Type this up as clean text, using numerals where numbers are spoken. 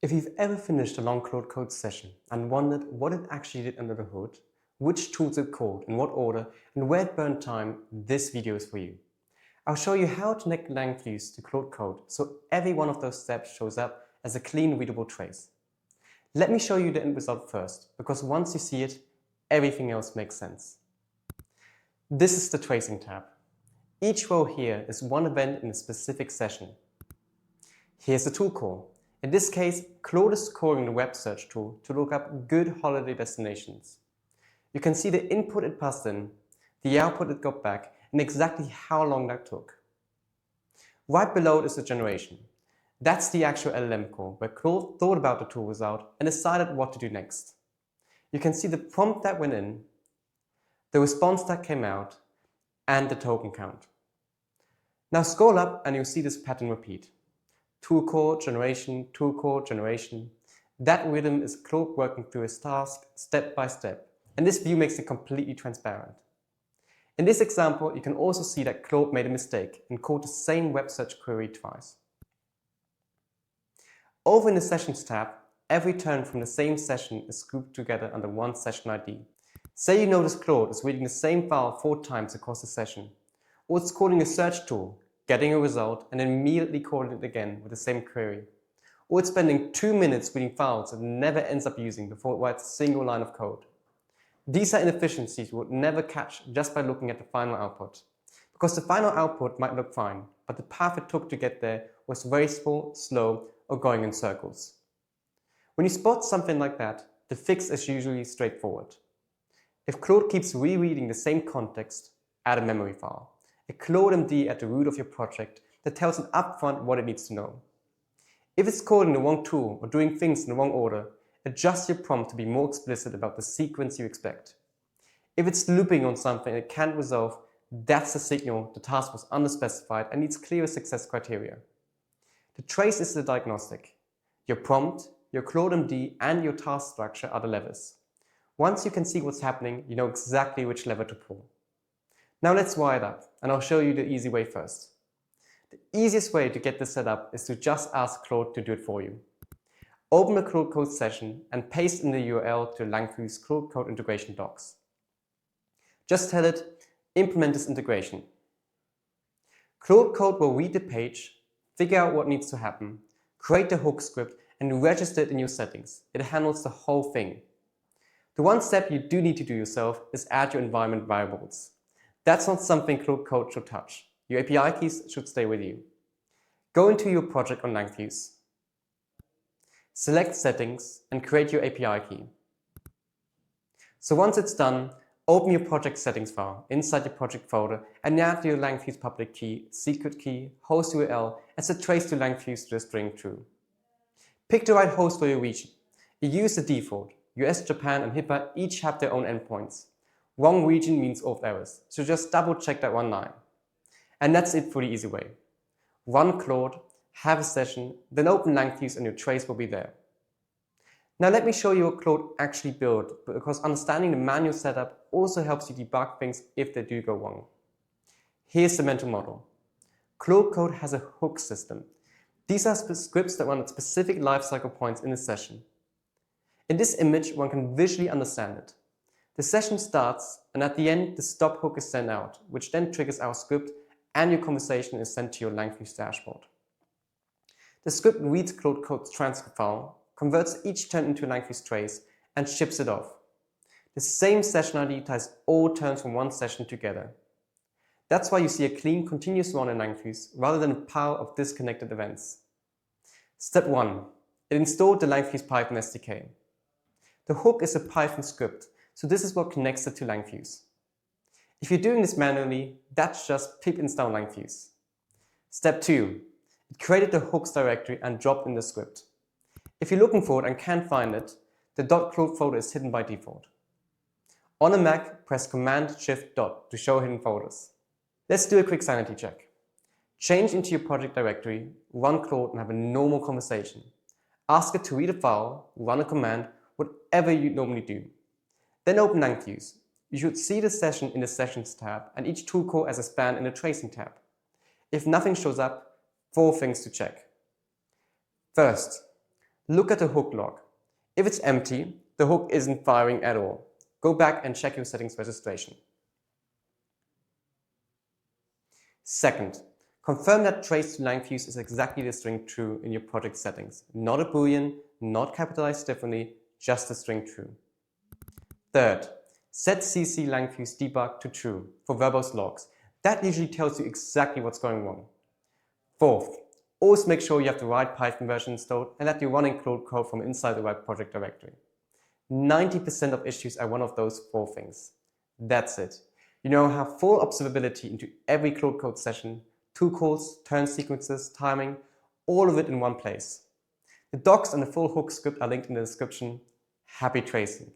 If you've ever finished a long Claude Code session and wondered what it actually did under the hood, which tools it called, in what order, and where it burned time, this video is for you. I'll show you how to connect Langfuse to Claude Code so every one of those steps shows up as a clean, readable trace. Let me show you the end result first, because once you see it, everything else makes sense. This is the tracing tab. Each row here is one event in a specific session. Here's the tool call. In this case, Claude is calling the web search tool to look up good holiday destinations. You can see the input it passed in, the output it got back, and exactly how long that took. Right below it is the generation. That's the actual LLM call, where Claude thought about the tool result and decided what to do next. You can see the prompt that went in, the response that came out, and the token count. Now scroll up and you'll see this pattern repeat. Tool call, generation, tool call, generation. That rhythm is Claude working through his task step by step, and this view makes it completely transparent. In this example, you can also see that Claude made a mistake and called the same web search query twice. Over in the Sessions tab, every turn from the same session is grouped together under one session ID. Say you notice Claude is reading the same file 4 times across the session, or it's calling a search tool, getting a result, and then immediately calling it again with the same query. Or it's spending 2 minutes reading files it never ends up using before it writes a single line of code. These are inefficiencies you would never catch just by looking at the final output. Because the final output might look fine, but the path it took to get there was wasteful, slow, or going in circles. When you spot something like that, the fix is usually straightforward. If Claude keeps rereading the same context, add a memory file. A Claude MD at the root of your project that tells it upfront what it needs to know. If it's calling the wrong tool or doing things in the wrong order, adjust your prompt to be more explicit about the sequence you expect. If it's looping on something it can't resolve, that's a signal the task was underspecified and needs clearer success criteria. The trace is the diagnostic. Your prompt, your Claude MD, and your task structure are the levers. Once you can see what's happening, you know exactly which lever to pull. Now let's wire it up, and I'll show you the easy way first. The easiest way to get this set up is to just ask Claude to do it for you. Open the Claude Code session and paste in the URL to Langfuse Claude Code integration docs. Just tell it, implement this integration. Claude Code will read the page, figure out what needs to happen, create the hook script, and register it in your settings. It handles the whole thing. The one step you do need to do yourself is add your environment variables. That's not something Claude Code should touch. Your API keys should stay with you. Go into your project on Langfuse. Select Settings and create your API key. So once it's done, open your project settings file inside your project folder and add your Langfuse public key, secret key, host URL, and set trace to Langfuse to the string true. Pick the right host for your region. You use the default. US, Japan, and HIPAA each have their own endpoints. Wrong region means auth errors, so just double check that one line. And that's it for the easy way. Run Claude, have a session, then open Langfuse and your trace will be there. Now let me show you what Claude actually built, because understanding the manual setup also helps you debug things if they do go wrong. Here's the mental model. Claude Code has a hook system. These are scripts that run at specific lifecycle points in a session. In this image, one can visually understand it. The session starts, and at the end, the stop hook is sent out, which then triggers our script, and your conversation is sent to your Langfuse dashboard. The script reads Claude Code's transcript file, converts each turn into a Langfuse trace, and ships it off. The same session ID ties all turns from one session together. That's why you see a clean, continuous run in Langfuse, rather than a pile of disconnected events. Step 1. It installed the Langfuse Python SDK. The hook is a Python script, so this is what connects it to Langfuse. If you're doing this manually, that's just pip install Langfuse. Step 2. It created the hooks directory and dropped in the script. If you're looking for it and can't find it, the .claude folder is hidden by default. On a Mac, press Command-Shift- to show hidden folders. Let's do a quick sanity check. Change into your project directory, run Claude and have a normal conversation. Ask it to read a file, run a command, whatever you normally do. Then open Langfuse. You should see the session in the Sessions tab and each tool call as a span in the Tracing tab. If nothing shows up, 4 things to check. First, Look at the hook log. If it's empty, the hook isn't firing at all. Go back and check your settings registration. Second, confirm that trace to Langfuse is exactly the string true in your project settings. Not a boolean, not capitalized differently, just the string true. Third, set cc Langfuse debug to true for verbose logs. That usually tells you exactly what's going wrong. Fourth, always make sure you have the right Python version installed and that you're running Claude Code from inside the right project directory. 90% of issues are one of those 4 things. That's it. You now have full observability into every Claude Code session, tool calls, turn sequences, timing, all of it in one place. The docs and the full hook script are linked in the description. Happy tracing!